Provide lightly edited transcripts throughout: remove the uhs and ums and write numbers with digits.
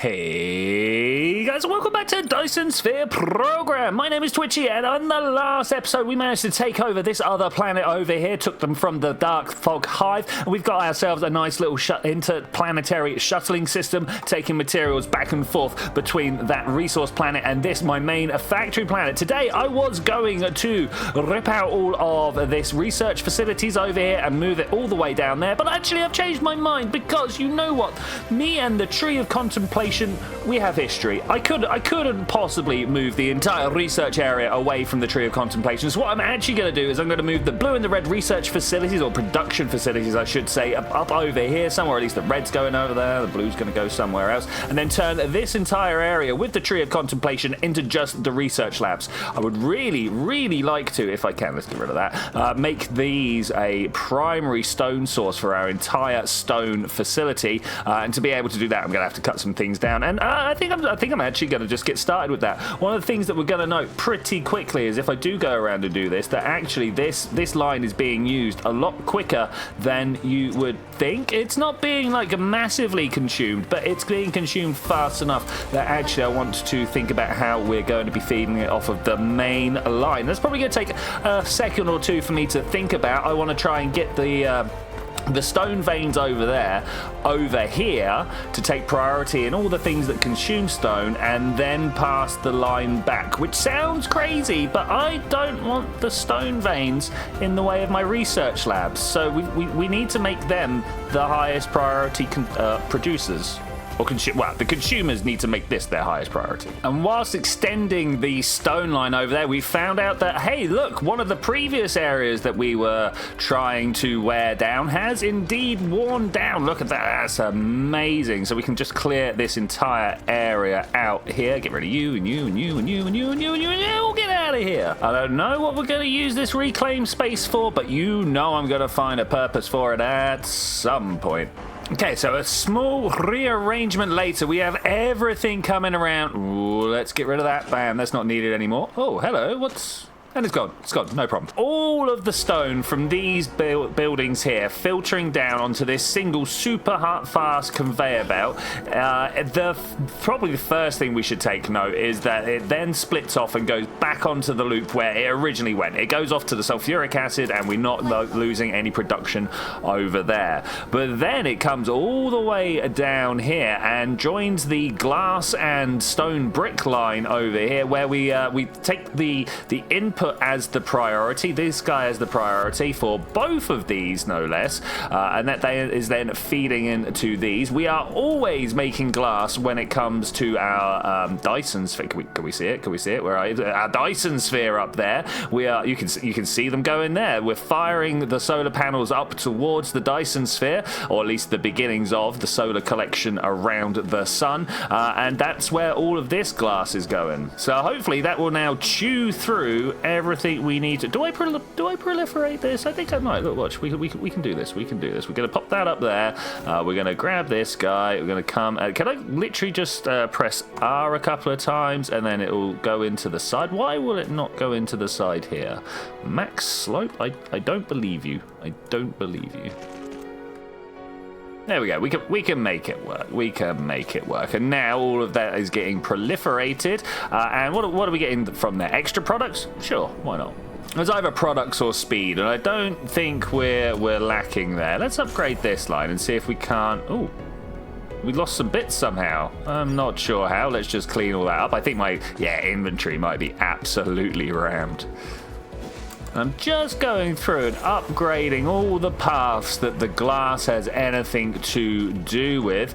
Hey guys, welcome back to Dyson Sphere Program. My name is Twitchi, and on the last episode we managed to take over this other planet over here, took them from the Dark Fog Hive, and we've got ourselves a nice little interplanetary shuttling system, taking materials back and forth between that resource planet and this, my main factory planet. Today I was going to rip out all of this research facilities over here and move it all the way down there, but actually I've changed my mind because you know what? Me and the Tree of Contemplation, we have history. I couldn't possibly move the entire research area away from the Tree of Contemplation. So what I'm actually going to do is I'm going to move the blue and the red research facilities, or production facilities I should say, up over here somewhere. At least the red's going over there, the blue's going to go somewhere else, and then turn this entire area with the Tree of Contemplation into just the research labs. I would really like to, if I can, let's get rid of that, make these a primary stone source for our entire stone facility, and to be able to do that I'm going to have to cut some things down, and I think I'm actually going to just get started with that. One of the things that we're going to note pretty quickly is if I do go around and do this, that actually this line is being used a lot quicker than you would think. It's not being like massively consumed, but it's being consumed fast enough that actually I want to think about how we're going to be feeding it off of the main line. That's probably going to take a second or two for me to think about. I want to try and get the stone veins over there, over here, to take priority in all the things that consume stone, and then pass the line back, which sounds crazy, but I don't want the stone veins in the way of my research labs, so we need to make them the highest priority producers. Or the consumers need to make this their highest priority. And whilst extending the stone line over there, we found out that, hey, look, one of the previous areas that we were trying to wear down has indeed worn down. Look at that, that's amazing. So we can just clear this entire area out here. Get rid of you, and you, and you, and you, and you, and you, and you, and you. Get out of here. I don't know what we're going to use this reclaim space for, but you know I'm going to find a purpose for it at some point. Okay, so a small rearrangement later, we have everything coming around. Ooh, let's get rid of that. Bam, that's not needed anymore. Oh, hello, what's... And it's gone, no problem. All of the stone from these buildings here filtering down onto this single super fast conveyor belt. Probably the first thing we should take note is that it then splits off and goes back onto the loop where it originally went. It goes off to the sulfuric acid, and we're not losing any production over there. But then it comes all the way down here and joins the glass and stone brick line over here, where we take the input as the priority, this guy as the priority for both of these, no less, and that is then feeding into these. We are always making glass when it comes to our Dyson Sphere. Can we see it? Can we see it? Where are you? Our Dyson Sphere up there. We are. You can see them go in there. We're firing the solar panels up towards the Dyson Sphere, or at least the beginnings of the solar collection around the sun, and that's where all of this glass is going. So hopefully that will now chew through everything we need to. Do I proliferate this? I think I might. Look, watch. We can do this. We can do this. We're going to pop that up there. We're going to grab this guy. We're going to come. Can I literally just press R a couple of times and then it will go into the side? Why will it not go into the side here? Max slope? I don't believe you. I don't believe you. There we go. We can make it work. We can make it work. And now all of that is getting proliferated. And what are we getting from there? Extra products? Sure, why not? There's either products or speed, and I don't think we're lacking there. Let's upgrade this line and see if we can't. Ooh, we lost some bits somehow. I'm not sure how. Let's just clean all that up. I think my inventory might be absolutely rammed. I'm just going through and upgrading all the paths that the glass has anything to do with.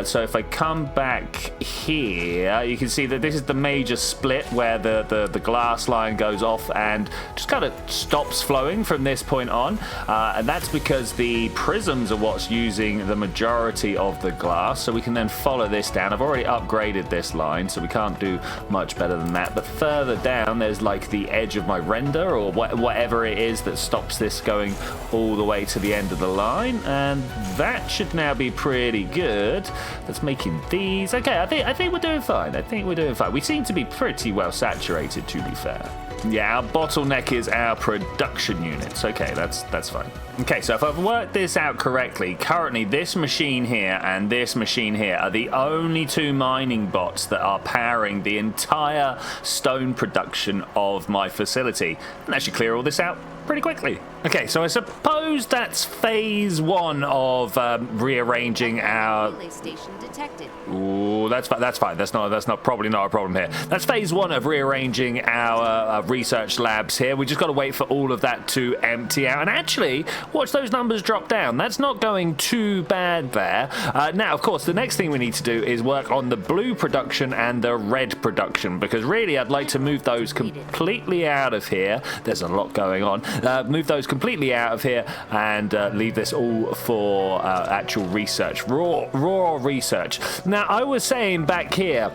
So if I come back here, you can see that this is the major split where the glass line goes off and just kind of stops flowing from this point on. And that's because the prisms are what's using the majority of the glass. So we can then follow this down. I've already upgraded this line, so we can't do much better than that. But further down, there's like the edge of my render, or whatever it is that stops this going all the way to the end of the line, and that should now be pretty good. That's making these. Okay, I think we're doing fine. I think we're doing fine. We seem to be pretty well saturated, to be fair. Yeah, our bottleneck is our production units. Okay, that's fine. Okay, so if I've worked this out correctly, currently this machine here and this machine here are the only two mining bots that are powering the entire stone production of my facility. And that should clear all this out pretty quickly. Okay, so I suppose that's phase one of rearranging our relay station detected. Ooh, that's fine. That's not probably not a problem here. That's phase one of rearranging our research labs here. We just got to wait for all of that to empty out. And actually, watch those numbers drop down. That's not going too bad there. Now, of course, the next thing we need to do is work on the blue production and the red production, because really I'd like to move those completely out of here. There's a lot going on. Move those completely out of here and leave this all for actual research, raw research. Now, I was saying back here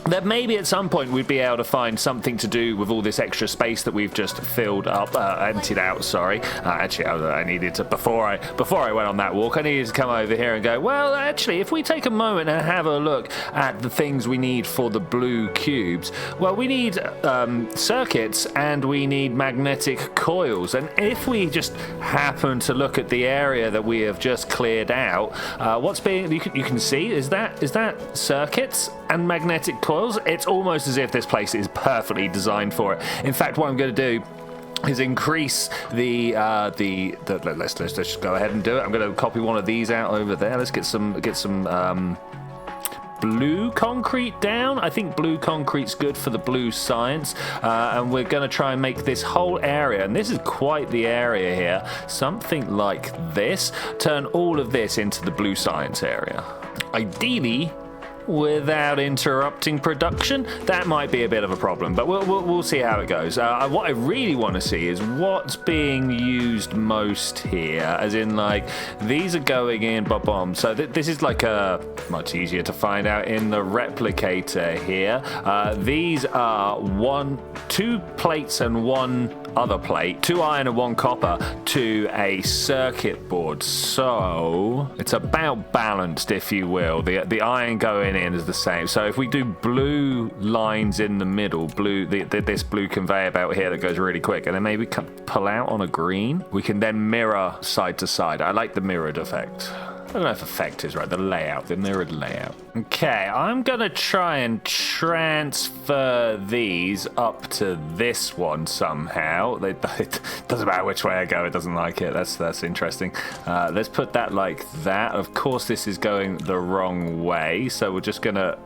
that maybe at some point we'd be able to find something to do with all this extra space that we've just filled up, emptied out, sorry. Actually, I needed to, before I went on that walk, I needed to come over here and go, well, actually, if we take a moment and have a look at the things we need for the blue cubes, well, we need circuits and we need magnetic coils. And if we just happen to look at the area that we have just cleared out, what's being, you can see, is that circuits and magnetic coils? It's almost as if this place is perfectly designed for it. In fact, what I'm going to do is increase let's just go ahead and do it. I'm going to copy one of these out over there. Let's get some blue concrete down. I think blue concrete's good for the blue science, and we're going to try and make this whole area, and this is quite the area here, something like this. Turn all of this into the blue science area. Ideally, without interrupting production. That might be a bit of a problem, but we'll see how it goes. What I really want to see is what's being used most here, as in, like, these are going in boom. So this is like a much easier to find out in the replicator here. These are two plates and one other plate, 2 iron and 1 copper to a circuit board. So it's about balanced, if you will. The iron going in is the same. So if we do blue lines in the middle, this blue conveyor belt here that goes really quick, and then maybe pull out on a green, we can then mirror side to side. I like the mirrored effect. I don't know if effect is right, the mirrored layout. Okay, I'm gonna try and transfer these up to this one somehow. It doesn't matter which way I go, it doesn't like it. That's interesting. Let's put that like that. Of course, this is going the wrong way, so we're just gonna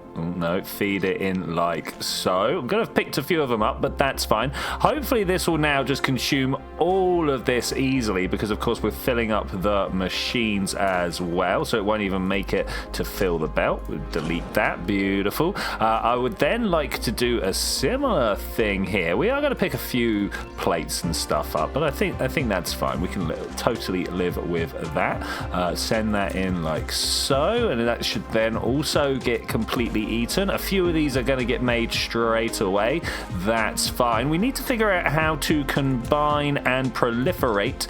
feed it in like so. I'm gonna have picked a few of them up, but that's fine. Hopefully this will now just consume all of this easily, because of course we're filling up the machines as well, so it won't even make it to fill the belt. We'll delete that. Beautiful. I would then like to do a similar thing here. We are going to pick a few plates and stuff up, but I think that's fine. We can totally live with that. Send that in like so, and that should then also get completely eaten. A few of these are going to get made straight away. That's fine. We need to figure out how to combine and proliferate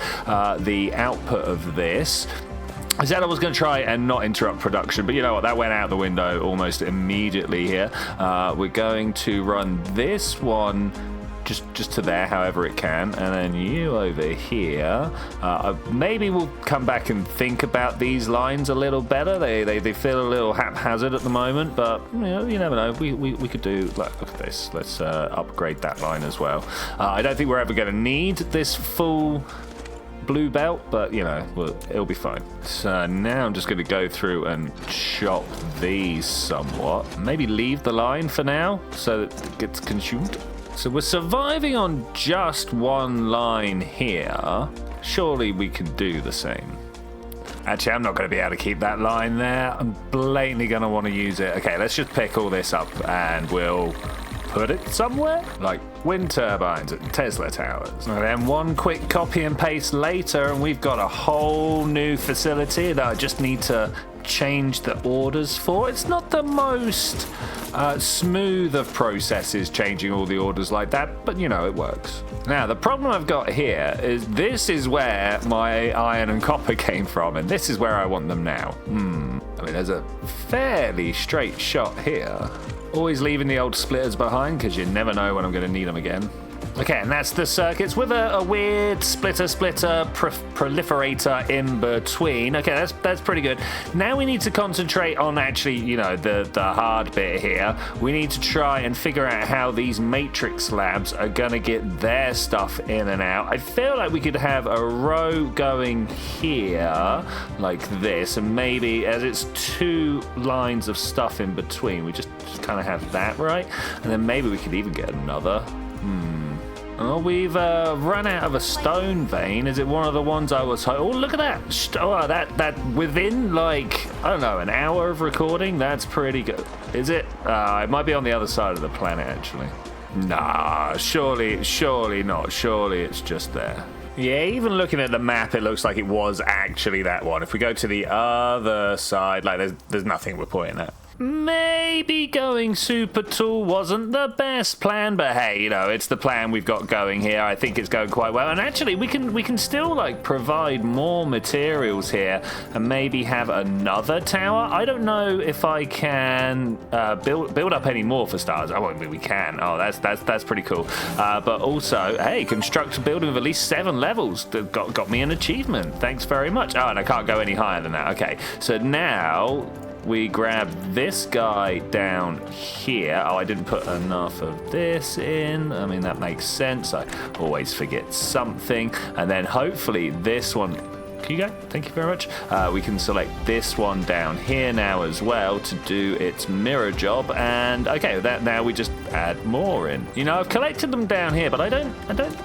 the output of this. I said I was going to try and not interrupt production, but you know what? That went out the window almost immediately here. We're going to run this one just to there, however it can, and then you over here. Maybe we'll come back and think about these lines a little better. They feel a little haphazard at the moment, but you never know. We could do, look at this. Let's upgrade that line as well. I don't think we're ever going to need this full blue belt, but it'll be fine. So now I'm just going to go through and chop these somewhat. Maybe leave the line for now so that it gets consumed. So we're surviving on just one line here. Surely we can do the same. Actually, I'm not going to be able to keep that line there. I'm blatantly going to want to use it. Okay, let's just pick all this up and we'll put it somewhere, like wind turbines and Tesla towers. And then one quick copy and paste later, and we've got a whole new facility that I just need to change the orders for. It's not the most smooth of processes changing all the orders like that, but you know, it works. Now, the problem I've got here is this is where my iron and copper came from, and this is where I want them now. I mean, there's a fairly straight shot here. Always leaving the old splitters behind because you never know when I'm going to need them again. Okay, and that's the circuits with a weird splitter proliferator in between. Okay, that's pretty good. Now we need to concentrate on actually, you know, the hard bit here. We need to try and figure out how these matrix labs are gonna get their stuff in and out. I feel like we could have a row going here like this, and maybe as it's 2 lines of stuff in between, we just kind of have that, right? And then maybe we could even get another. Oh, we've run out of a stone vein. Is it one of the ones I was... Oh, look at that. Oh, that within, like, I don't know, an hour of recording? That's pretty good. Is it? It might be on the other side of the planet, actually. Nah, surely not. Surely it's just there. Yeah, even looking at the map, it looks like it was actually that one. If we go to the other side, like, there's nothing we're pointing at. Maybe going super tall wasn't the best plan, but hey, you know, it's the plan we've got going here. I think it's going quite well, and actually we can still like provide more materials here and maybe have another tower. I don't know if I can build up any more for stars. Oh, we can. Oh, that's pretty cool. But also, hey, construct a building with at least 7 levels. That got me an achievement. Thanks very much. Oh, and I can't go any higher than that. Okay, so now we grab this guy down here. Oh, I didn't put enough of this in. I mean, that makes sense. I always forget something. And then hopefully this one... Can you go? Thank you very much. We can select this one down here now as well to do its mirror job. And okay, that now we just add more in. You know, I've collected them down here, but I don't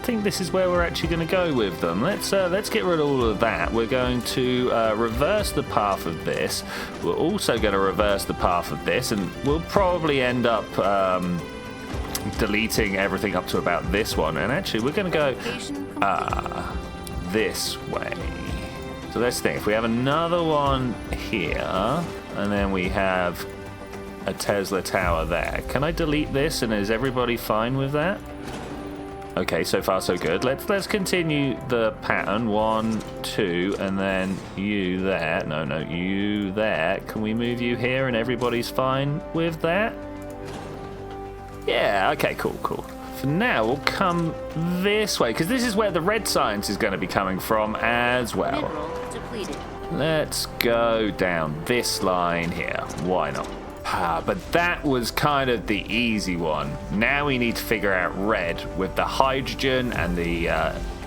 think this is where we're actually going to go with them. Let's get rid of all of that. We're going to reverse the path of this. We're also going to reverse the path of this, and we'll probably end up deleting everything up to about this one. And actually, we're going to go this way. So let's think, if we have another one here, and then we have a Tesla tower there. Can I delete this, and is everybody fine with that? Okay, so far so good. Let's continue the pattern. 1, 2, and then you there. No, you there. Can we move you here, and everybody's fine with that? Yeah, okay, cool. For now, we'll come this way, because this is where the red science is going to be coming from as well. Let's go down this line here. Why not? But that was kind of the easy one. Now we need to figure out red with the hydrogen and the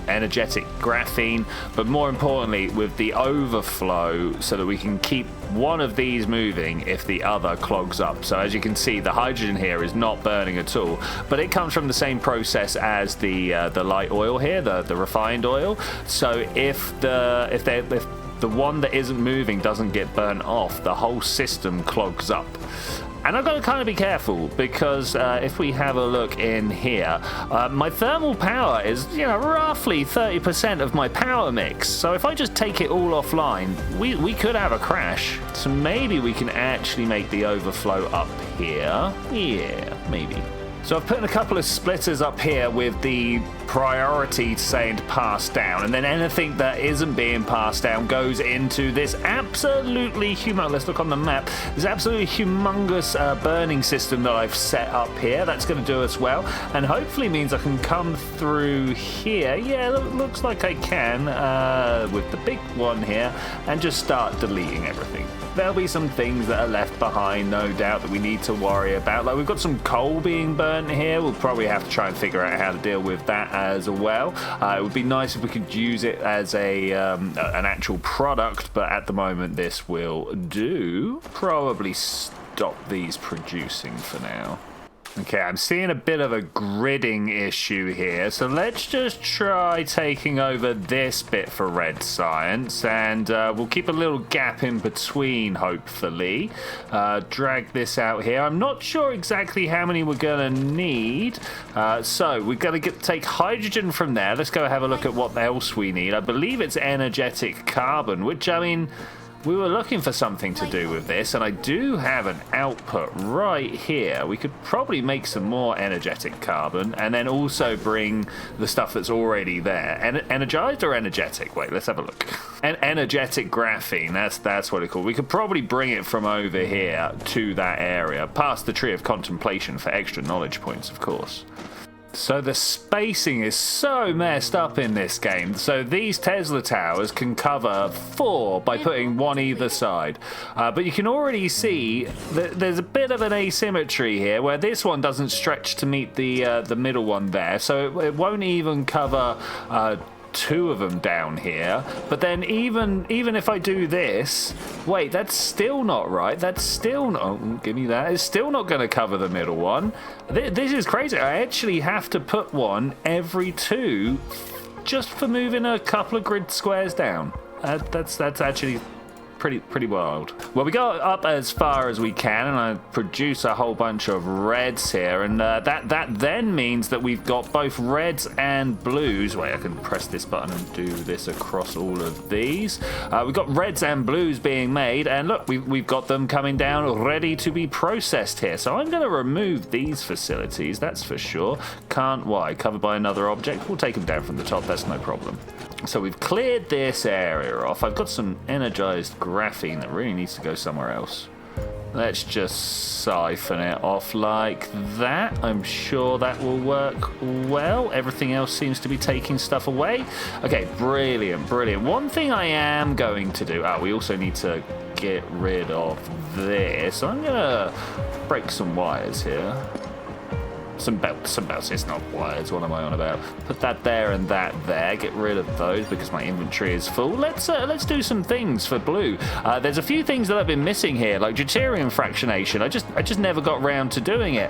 energetic graphene, but more importantly with the overflow so that we can keep one of these moving if the other clogs up. So as you can see, the hydrogen here is not burning at all, but it comes from the same process as the light oil here, the refined oil. So if the one that isn't moving doesn't get burnt off, the whole system clogs up. And I've got to kind of be careful because if we have a look in here, my thermal power is, you know, roughly 30% of my power mix. So if I just take it all offline, we could have a crash. So maybe we can actually make the overflow up here. Yeah, maybe. So I've put a couple of splitters up here with the priority saying to pass down, and then anything that isn't being passed down goes into this absolutely humongous, let's look on the map, this absolutely humongous burning system that I've set up here. That's going to do us well, and hopefully means I can come through here. Yeah, looks like I can with the big one here, and just start deleting everything. There'll be some things that are left behind, no doubt, that we need to worry about. Like, we've got some coal being burnt here. We'll probably have to try and figure out how to deal with that as well. It would be nice if we could use it as an actual product, but at the moment this will do. Probably stop these producing for now. Okay, I'm seeing a bit of a gridding issue here, so let's just try taking over this bit for red science, and we'll keep a little gap in between, hopefully. Drag this out here. I'm not sure exactly how many we're going to need, so we've got to take hydrogen from there. Let's go have a look at what else we need. I believe it's energetic carbon, which, I mean, we were looking for something to do with this, and I do have an output right here. We could probably make some more energetic carbon and then also bring the stuff that's already there. Energized or energetic? Wait, let's have a look. Energetic graphene, that's what it's called. We could probably bring it from over here to that area, past the Tree of Contemplation for extra knowledge points, of course. So the spacing is so messed up in this game. So these Tesla towers can cover 4 by putting 1 either side. But you can already see that there's a bit of an asymmetry here where this one doesn't stretch to meet the middle one there. So it won't even cover 2 of them down here. But then even if I do this, wait, that's still not right. That's still not, oh, give me that. It's still not going to cover the middle one. This is crazy. I actually have to put one every 2 just for moving a couple of grid squares down. That's actually pretty wild. Well, we got up as far as we can, and I produce a whole bunch of reds here, and that then means that we've got both reds and blues. Wait, I can press this button and do this across all of these. We've got reds and blues being made, and look, we've got them coming down ready to be processed here. So I'm going to remove these facilities, that's for sure. Can't, why? Covered by another object? We'll take them down from the top, that's no problem. So we've cleared this area off. I've got some energized graphene that really needs to go somewhere else. Let's just siphon it off like that. I'm sure that will work well. Everything else seems to be taking stuff away. Okay, brilliant, brilliant. One thing I am going to do... we also need to get rid of this. I'm going to break some wires here. Some belts, it's not wires, what am I on about? Put that there and that there, get rid of those because my inventory is full. Let's do some things for blue. There's a few things that I've been missing here, like deuterium fractionation. I just never got round to doing it.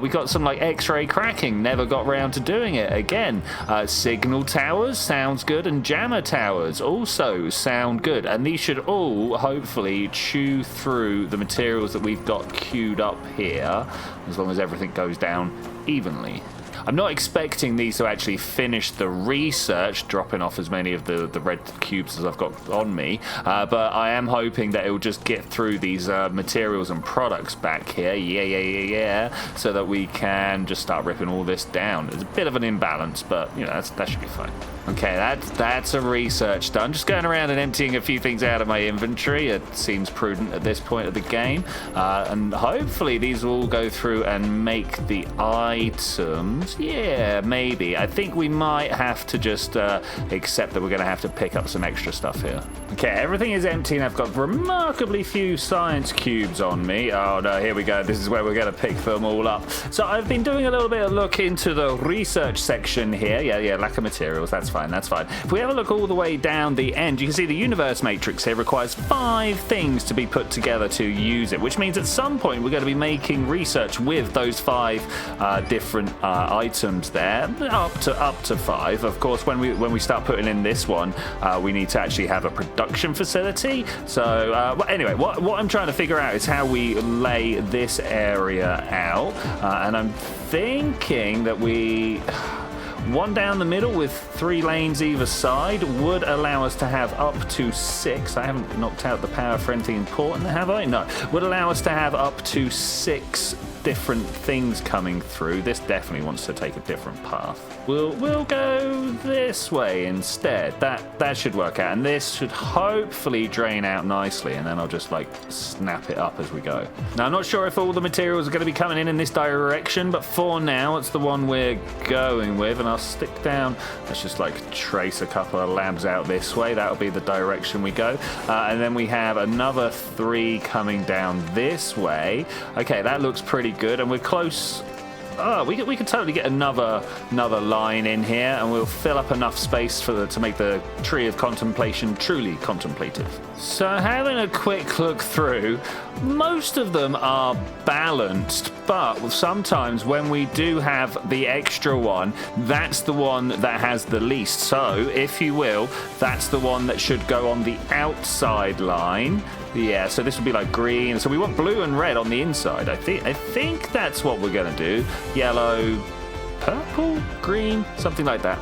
We got some like X-ray cracking, never got round to doing it again. Signal towers sounds good, and jammer towers also sound good, and these should all hopefully chew through the materials that we've got queued up here, as long as everything goes down evenly. I'm not expecting these to actually finish the research, dropping off as many of the red cubes as I've got on me, but I am hoping that it will just get through these materials and products back here, yeah, so that we can just start ripping all this down. There's a bit of an imbalance, but you know, that should be fine. Okay, that's a research done. Just going around and emptying a few things out of my inventory. It seems prudent at this point of the game, and hopefully these will all go through and make the items. Yeah, maybe. I think we might have to just accept that we're going to have to pick up some extra stuff here. Okay, everything is empty, and I've got remarkably few science cubes on me. Oh no, here we go. This is where we're going to pick them all up. So I've been doing a little bit of look into the research section here. Yeah, lack of materials. That's fine. If we have a look all the way down the end, you can see the universe matrix here requires 5 things to be put together to use it, which means at some point we're going to be making research with those 5 different items there, up to 5. Of course, when we start putting in this one, we need to actually have a production facility. So anyway, what I'm trying to figure out is how we lay this area out, and I'm thinking that one down the middle with 3 lanes either side would allow us to have up to 6. I haven't knocked out the power for anything important, have I? No. Would allow us to have up to 6 different things coming through. This definitely wants to take a different path. We'll go this way instead. That should work out, and this should hopefully drain out nicely, and then I'll just like snap it up as we go. Now I'm not sure if all the materials are going to be coming in this direction, but for now it's the one we're going with, and I'll stick down. Let's just like trace a couple of labs out this way. That'll be the direction we go, and then we have another 3 coming down this way. Okay, that looks pretty good, and we're close. We could totally get another line in here, and we'll fill up enough space to make the Tree of Contemplation truly contemplative. So having a quick look through, most of them are balanced, but sometimes when we do have the extra one, that's the one that has the least. So if you will, that's the one that should go on the outside line. Yeah, so this would be like green. So we want blue and red on the inside. I think that's what we're going to do. Yellow, purple, green, something like that.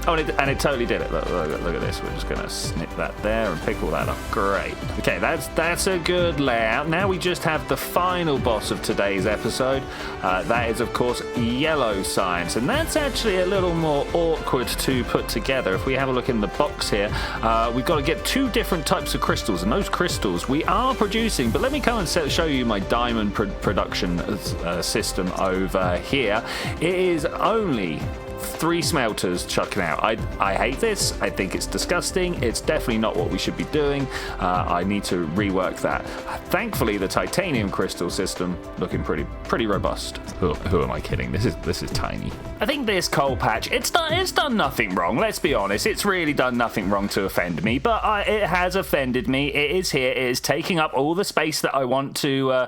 Oh, and it totally did it. Look at this. We're just going to snip that there and pick all that up. Great. Okay, that's a good layout. Now we just have the final boss of today's episode. That is, of course, yellow science. And that's actually a little more awkward to put together. If we have a look in the box here, we've got to get 2 different types of crystals. And those crystals we are producing. But let me come and show you my diamond production system over here. It is only 3 smelters chucking out. I hate this. I think it's disgusting. It's definitely not what we should be doing. I need to rework that. Thankfully, the titanium crystal system looking pretty robust. Who am I kidding? This is tiny. I think this coal patch, it's done nothing wrong. Let's be honest. It's really done nothing wrong to offend me, but it has offended me. It is here. It is taking up all the space that I want to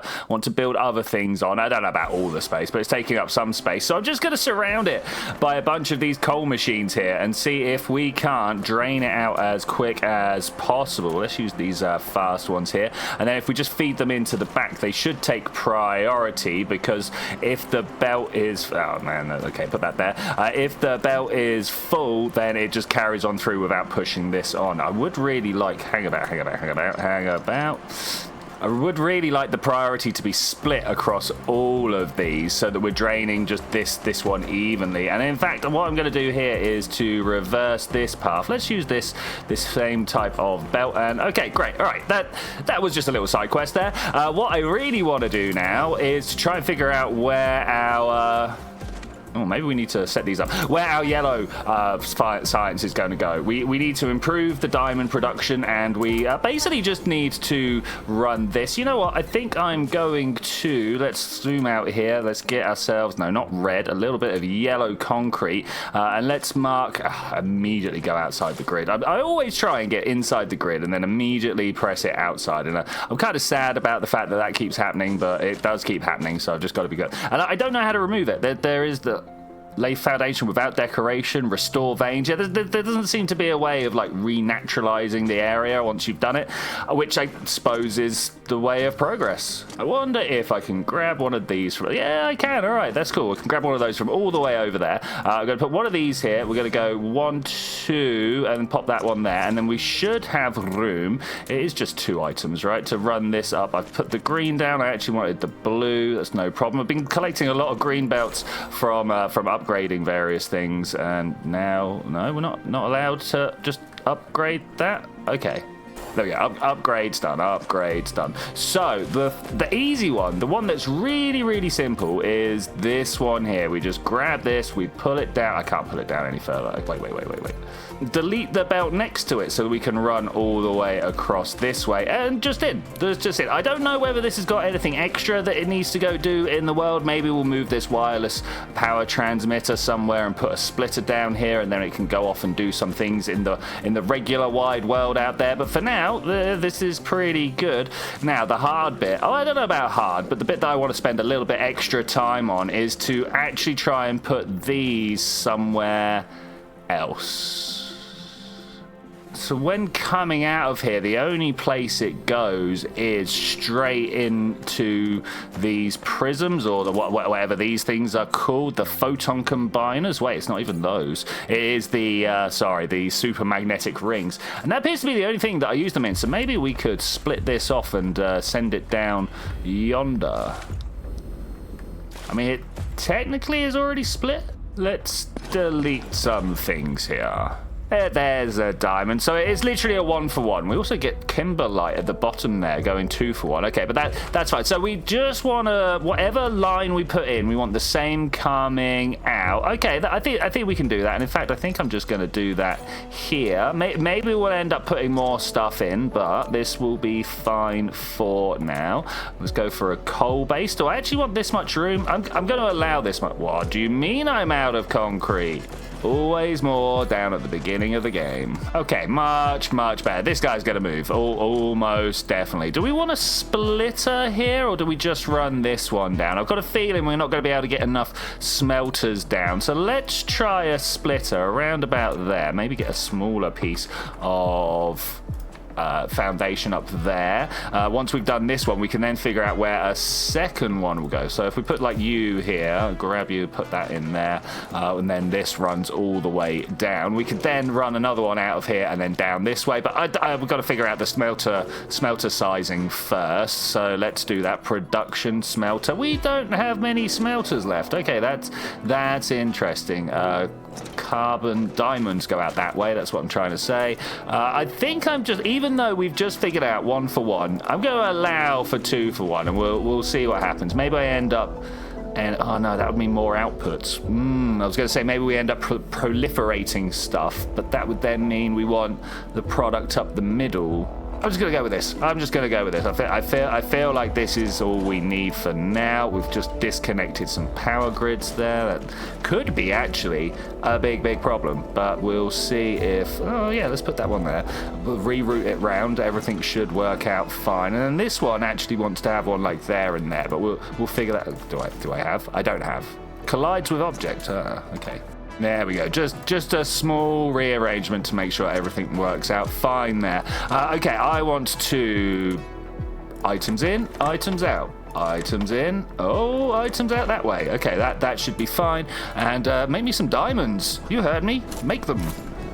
build other things on. I don't know about all the space, but it's taking up some space. So I'm just going to surround it by a bunch of these coal machines here and see if we can't drain it out as quick as possible. Let's use these fast ones here, and then if we just feed them into the back, they should take priority, because if the belt is, oh man, okay, put that there. If the belt is full, then it just carries on through without pushing this on. I would really like, hang about. I would really like the priority to be split across all of these so that we're draining just this one evenly. And in fact, what I'm going to do here is to reverse this path. Let's use this same type of belt. And okay, great. All right, that was just a little side quest there. What I really want to do now is to try and figure out where our... Oh, maybe we need to set these up. Where our yellow science is going to go. We need to improve the diamond production, and we basically just need to run this. You know what? I think I'm going to... Let's zoom out here. Let's get ourselves... No, not red. A little bit of yellow concrete. And let's mark... immediately go outside the grid. I always try and get inside the grid and then immediately press it outside. And I'm kind of sad about the fact that keeps happening, but it does keep happening, so I've just got to be good. And I don't know how to remove it. There is the... Lay foundation without decoration, restore veins. Yeah, there doesn't seem to be a way of like renaturalizing the area once you've done it, which I suppose is the way of progress. I wonder if I can grab one of these from... Yeah, I can. All right, that's cool. I can grab one of those from all the way over there. I'm going to put one of these here. We're going to go 1, 2, and pop that one there, and then we should have room. It is just 2 items, right, to run this up. I've put the green down. I actually wanted the blue. That's no problem. I've been collecting a lot of green belts from upgrading various things, and now no, we're not allowed to just upgrade that. Okay, there we go. Upgrades done. So the easy one, the one that's really simple, is this one here. We just grab this, we pull it down. I can't pull it down any further. Wait. Delete the belt next to it so that we can run all the way across this way. And that's just it. I don't know whether this has got anything extra that it needs to go do in the world. Maybe we'll move this wireless power transmitter somewhere and put a splitter down here, and then it can go off and do some things in the regular wide world out there. But for now, this is pretty good. Now, the hard bit. I don't know about hard, but the bit that I want to spend a little bit extra time on is to actually try and put these somewhere else. So when coming out of here, the only place it goes is straight into these prisms, or whatever these things are called, the photon combiners. Wait, it's not even those. It is the super magnetic rings. And that appears to be the only thing that I use them in. So maybe we could split this off and send it down yonder. I mean, it technically is already split. Let's delete some things here. There's a diamond. So it's literally a 1-for-1. We also get kimberlite at the bottom there, going 2-for-1. Okay, but that's fine. So we just want to, whatever line we put in, we want the same coming out. Okay, I think we can do that. And in fact, I think I'm just going to do that here. Maybe we'll end up putting more stuff in, but this will be fine for now. Let's go for a coal base. Do I actually want this much room? I'm going to allow this much. What do you mean I'm out of concrete? Always more down at the beginning of the game. Okay, much better. This guy's going to move. Almost definitely. Do we want a splitter here, or do we just run this one down? I've got a feeling we're not going to be able to get enough smelters down. So let's try a splitter around about there. Maybe get a smaller piece of foundation up there. Once we've done this one, we can then figure out where a second one will go. So if we put like you here, grab you, put that in there, and then this runs all the way down. We could then run another one out of here and then down this way, but we've got to figure out the smelter sizing first. So let's do that. Production smelter. We don't have many smelters left. Okay, that's interesting. Carbon diamonds go out that way. That's what I'm trying to say. I think even though we've just figured out 1 for 1, I'm going to allow for 2 for 1, and we'll see what happens. Maybe I end up, and oh no, that would mean more outputs. I was going to say maybe we end up proliferating stuff, but that would then mean we want the product up the middle. I'm just going to go with this. I feel like this is all we need for now. We've just disconnected some power grids there. That could be actually a big problem, but we'll see if... Oh, yeah, let's put that one there. We'll reroute it round. Everything should work out fine. And then this one actually wants to have one like there and there, but we'll figure that... Do I have? I don't have. Collides with object. Okay. There we go. Just a small rearrangement to make sure everything works out fine there. Okay, I want to... Items in, items out. Items in. Oh, items out that way. Okay, that should be fine. And make me some diamonds. You heard me. Make them.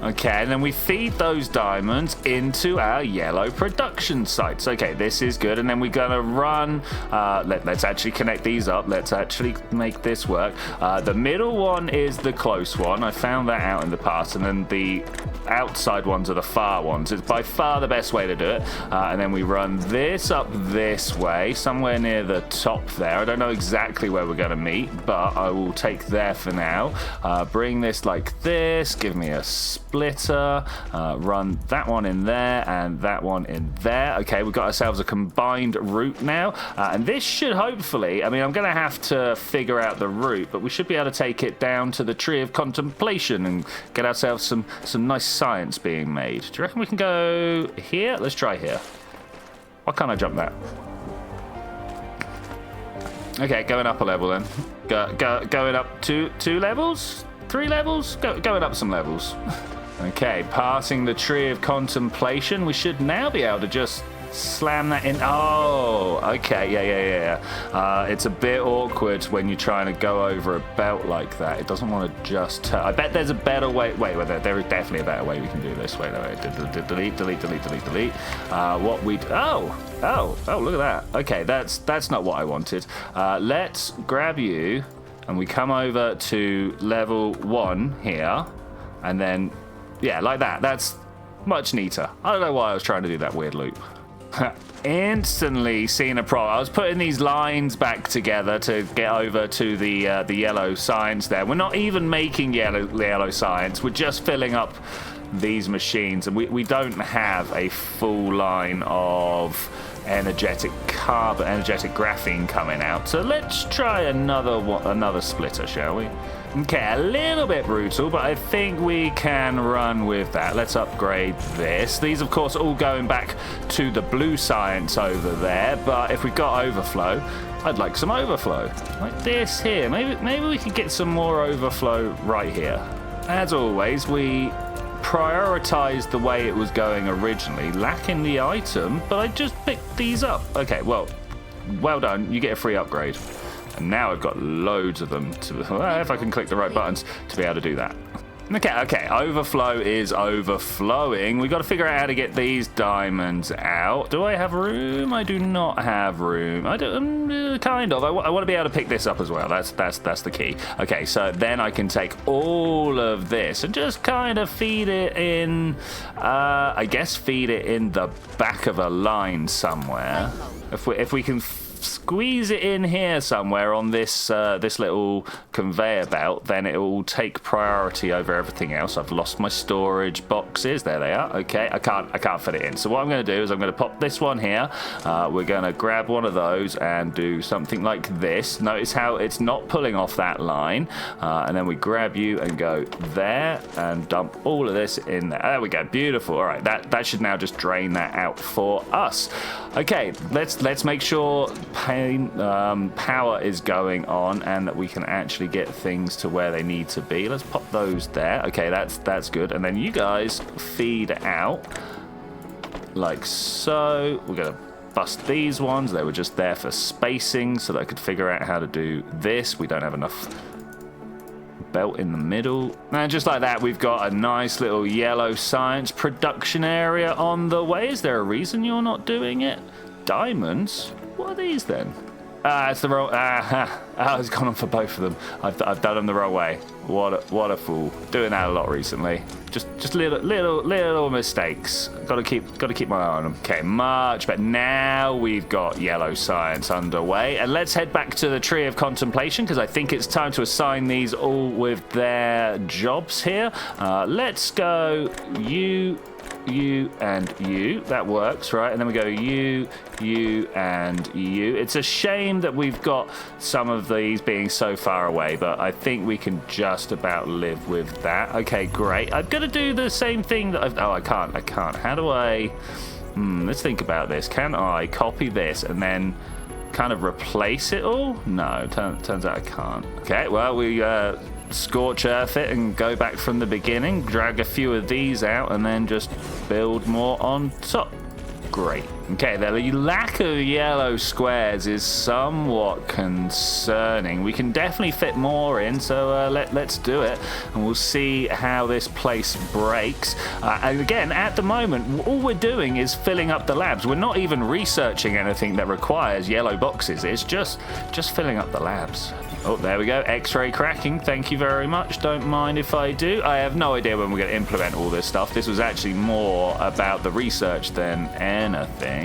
Okay, and then we feed those diamonds into our yellow production sites. Okay, this is good. And then we're going to run... let's actually connect these up. Let's actually make this work. The middle one is the close one. I found that out in the past. And then the outside ones are the far ones. It's by far the best way to do it. And then we run this up this way, somewhere near the top there. I don't know exactly where we're going to meet, but I will take there for now. Bring this like this. Give me a splitter, run that one in there and that one in there. Okay, we've got ourselves a combined route now, and this should hopefully, I mean, I'm going to have to figure out the route, but we should be able to take it down to the tree of contemplation and get ourselves some nice science being made. Do you reckon we can go here? Let's try here. Why can't I jump that? Okay, going up a level then. Going up two levels? 3 levels? Going up some levels. Okay, passing the tree of contemplation. We should now be able to just slam that in. Oh, okay, yeah. It's a bit awkward when you're trying to go over a belt like that. It doesn't want to just turn. I bet there's a better way. Wait, there is definitely a better way we can do this. Wait. Delete. What we... Oh, look at that. Okay, that's not what I wanted. Let's grab you, and we come over to level 1 here, and then, yeah, like that. That's much neater. I don't know why I was trying to do that weird loop. Instantly seen a problem. I was putting these lines back together to get over to the yellow science there. We're not even making yellow science. We're just filling up these machines, and we don't have a full line of energetic graphene coming out. So let's try another splitter, shall we? Okay, a little bit brutal, but I think we can run with that. Let's upgrade this. These, of course, all going back to the blue science over there, but if we've got overflow, I'd like some overflow. Like this here. Maybe we could get some more overflow right here. As always, we prioritized the way it was going originally, lacking the item, but I just picked these up. Okay, well done. You get a free upgrade. And now I've got loads of them, if I can click the right buttons, to be able to do that. Okay, overflow is overflowing. We've got to figure out how to get these diamonds out. Do I have room? I do not have room. I do, kind of. I want to be able to pick this up as well. That's the key. Okay, so then I can take all of this and just kind of feed it in, I guess feed it in the back of a line somewhere. If we can squeeze it in here somewhere on this this little conveyor belt, then it will take priority over everything else. I've lost my storage boxes. There they are. Okay, I can't fit it in. So what I'm going to do is I'm going to pop this one here. We're going to grab one of those and do something like this. Notice how it's not pulling off that line. And then we grab you and go there and dump all of this in there. There we go. Beautiful. All right, that should now just drain that out for us. Okay, let's make sure power is going on and that we can actually get things to where they need to be. Let's pop those there. Okay, that's good. And then you guys feed out. like so. We're going to bust these ones. They were just there for spacing so that I could figure out how to do this. We don't have enough belt in the middle. And just like that, we've got a nice little yellow science production area on the way. Is there a reason you're not doing it? Diamonds? What are these then? It's the wrong... it's gone on for both of them. I've done them the wrong way. What a fool. Doing that a lot recently. Just little mistakes. Gotta keep my eye on them. Okay, much better. Now we've got yellow science underway. And let's head back to the Tree of Contemplation, because I think it's time to assign these all with their jobs here. Let's go you, and you. That works, right? And then we go you, and you. It's a shame that we've got some of these being so far away, but I think we can just about live with that. Okay, great. I'm going to do the same thing that I can't. How do I... let's think about this. Can I copy this and then kind of replace it all? No, turns out I can't. Okay, well, we... scorch earth it and go back from the beginning, drag a few of these out, and then just build more on top. Great. Okay, the lack of yellow squares is somewhat concerning. We can definitely fit more in, so let's do it, and we'll see how this place breaks. And again, at the moment, all we're doing is filling up the labs. We're not even researching anything that requires yellow boxes. It's just filling up the labs. Oh, there we go. X-ray cracking. Thank you very much. Don't mind if I do. I have no idea when we're going to implement all this stuff. This was actually more about the research than anything.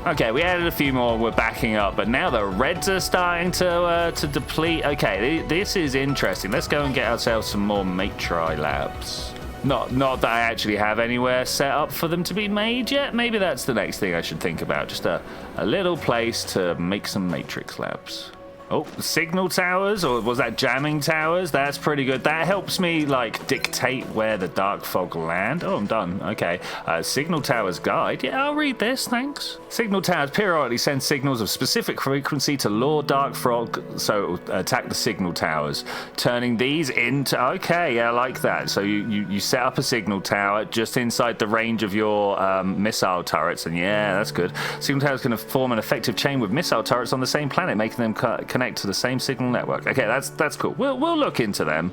Okay, we added a few more. We're backing up, but now the reds are starting to deplete. Okay, this is interesting. Let's go and get ourselves some more matri labs. Not that I actually have anywhere set up for them to be made yet. Maybe that's the next thing I should think about. Just a little place to make some matrix labs. Oh, signal towers, or was that jamming towers? That's pretty good. That helps me, like, dictate where the dark fog land. Oh, I'm done. Okay. Signal towers guide. Yeah, I'll read this, thanks. Signal towers periodically send signals of specific frequency to lure dark fog, so it will attack the signal towers, turning these into... Okay, yeah, I like that. So you set up a signal tower just inside the range of your missile turrets, and yeah, that's good. Signal towers can form an effective chain with missile turrets on the same planet, making them connect to the same signal network. Okay, that's cool. We'll look into them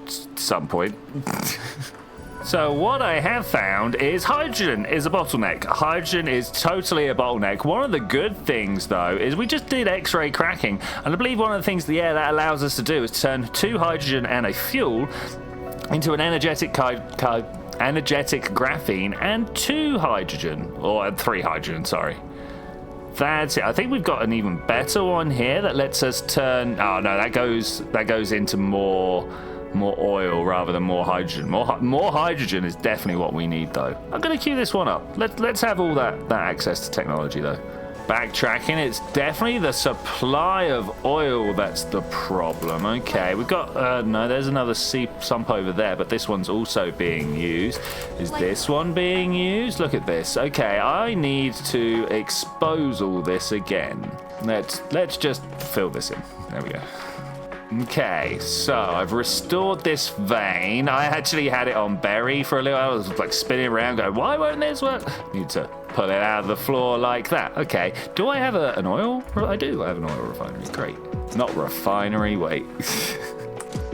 at some point. So what I have found is hydrogen is a bottleneck. Hydrogen is totally a bottleneck. One of the good things, though, is we just did X-ray cracking, and I believe one of the things that allows us to do is turn 2 hydrogen and a fuel into an energetic graphene and 2 hydrogen, or 3 hydrogen, sorry. That's it. I think we've got an even better one here that lets us turn... Oh, no, that goes into more oil rather than more hydrogen. More hydrogen is definitely what we need, though. I'm going to queue this one up. Let's have all that access to technology, though. Backtracking, it's definitely the supply of oil that's the problem. Okay, we've got... no, there's another sump over there, but this one's also being used. Is this one being used? Look at this. Okay, I need to expose all this again. Let's just fill this in. There we go. Okay, so I've restored this vein. I actually had it on berry for a little while. I was like spinning around going, why won't this work? Need to pull it out of the floor like that. Okay, do I have an oil? I do. I have an oil refinery. Great. Not refinery, wait.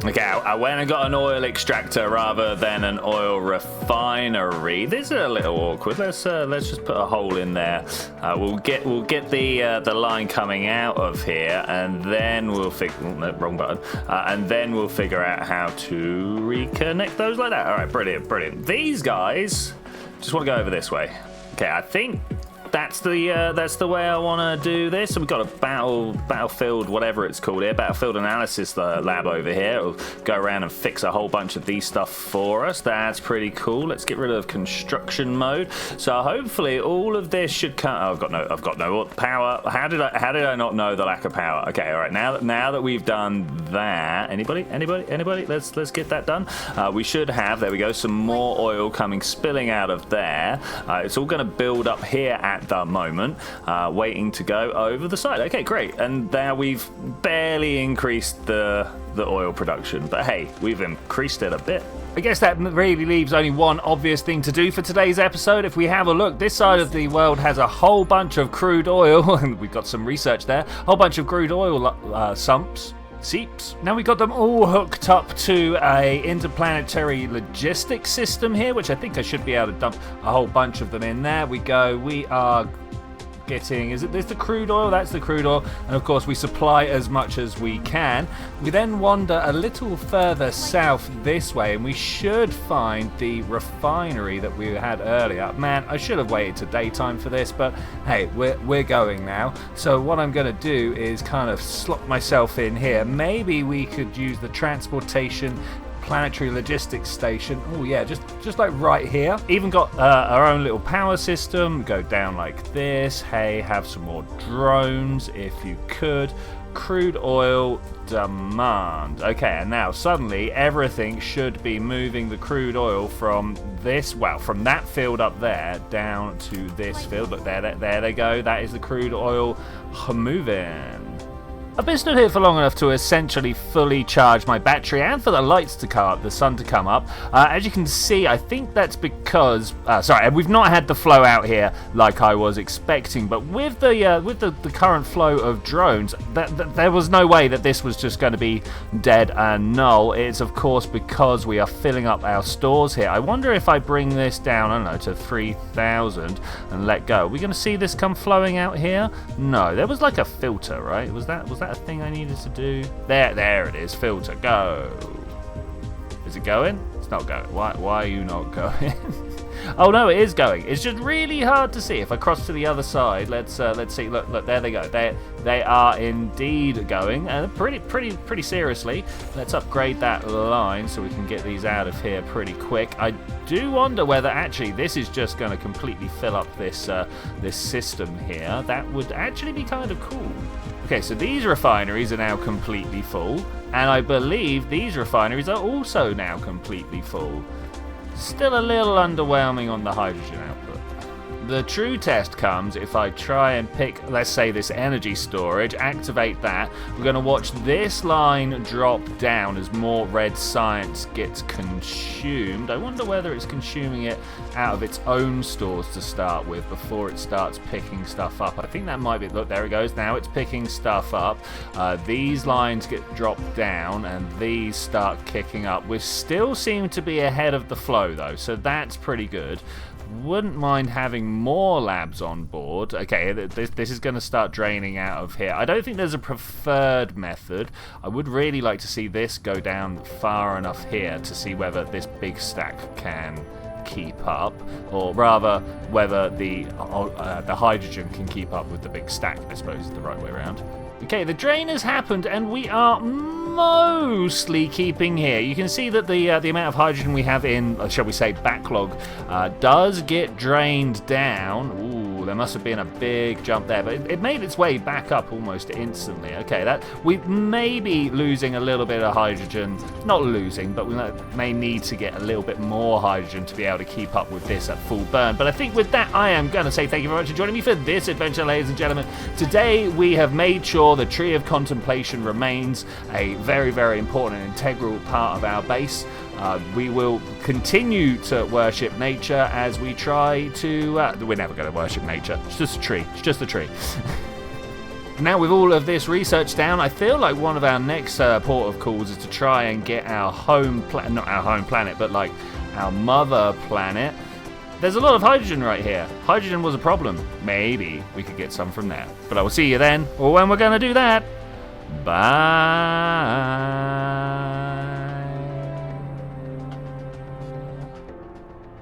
Okay, I went and got an oil extractor rather than an oil refinery. This is a little awkward. Let's just put a hole in there. We'll get the line coming out of here, and then we'll figure. Oh, no, wrong button. And then we'll figure out how to reconnect those like that. All right, brilliant. These guys just want to go over this way. Okay, I think that's the way I want to do this. So we've got a battlefield, whatever it's called here, battlefield analysis lab over here. It'll go around and fix a whole bunch of these stuff for us. That's pretty cool. Let's get rid of construction mode. So hopefully all of this should come. Oh, I've got no power. How did I not know the lack of power? Okay, all right. Now that we've done that, anybody? Let's get that done. We should have, there we go, some more oil spilling out of there. It's all going to build up here at at the moment, waiting to go over the side. Okay, great. And now we've barely increased the oil production, but hey, we've increased it a bit. I guess that really leaves only one obvious thing to do for today's episode. If we have a look, this side of the world has a whole bunch of crude oil, and we've got some research there, a whole bunch of crude oil seeps. Now we've got them all hooked up to a interplanetary logistics system here, which I think I should be able to dump a whole bunch of them in there. We are getting, there's the crude oil, that's the crude oil, and of course we supply as much as we can. We then wander a little further south this way, and we should find the refinery that we had earlier. Man, I should have waited to daytime for this, but hey, we're going now. So what I'm going to do is kind of slot myself in here. Maybe we could use the transportation planetary logistics station. Oh yeah, just like right here. Even got our own little power system. Go down like this. Hey, have some more drones if you could. Crude oil demand. Okay, and now suddenly everything should be moving the crude oil from from that field up there down to this field. Look, there they go. That is the crude oil moving. I've been stood here for long enough to essentially fully charge my battery and for the lights to come up, the sun to come up. As you can see, I think that's because we've not had the flow out here like I was expecting, but with the current flow of drones, there was no way that this was just going to be dead and null. It's of course because we are filling up our stores here. I wonder if I bring this down, I don't know, to 3,000 and let go. Are we going to see this come flowing out here? No, there was like a filter, right? Was that a thing I needed to do? There it is. Filter, go. Is it going? It's not going. Why are you not going? Oh no, it is going. It's just really hard to see. If I cross to the other side, let's see. Look, there they go. They are indeed going, and pretty seriously. Let's upgrade that line so we can get these out of here pretty quick. I do wonder whether actually this is just going to completely fill up this system here. That would actually be kind of cool. Okay, so these refineries are now completely full, and I believe these refineries are also now completely full. Still a little underwhelming on the hydrogen output. The true test comes if I try and pick, let's say, this energy storage, activate that. We're going to watch this line drop down as more red science gets consumed. I wonder whether it's consuming it out of its own stores to start with before it starts picking stuff up. I think that might be, look, there it goes. Now it's picking stuff up. These lines get dropped down and these start kicking up. We still seem to be ahead of the flow though, so that's pretty good. Wouldn't mind having more labs on board. Okay, this is going to start draining out of here. I don't think there's a preferred method. I would really like to see this go down far enough here to see whether this big stack can keep up, or rather whether the hydrogen can keep up with the big stack, I suppose is the right way around. Okay, the drain has happened and we are mostly keeping here. You can see that the amount of hydrogen we have in, shall we say, backlog does get drained down. Ooh, there must have been a big jump there, but it made its way back up almost instantly. Okay, that we may be losing a little bit of hydrogen. Not losing, but we may need to get a little bit more hydrogen to be able to keep up with this at full burn. But I think with that, I am going to say thank you very much for joining me for this adventure, ladies and gentlemen. Today, we have made sure the Tree of Contemplation remains a very, very important and integral part of our base. We will continue to worship nature as we try to... we're never going to worship nature. It's just a tree. It's just a tree. Now, with all of this research down, I feel like one of our next port of calls is to try and get our home planet, not our home planet, but like our mother planet. There's a lot of hydrogen right here. Hydrogen was a problem. Maybe we could get some from there. But I will see you then, or when we're going to do that. Bye.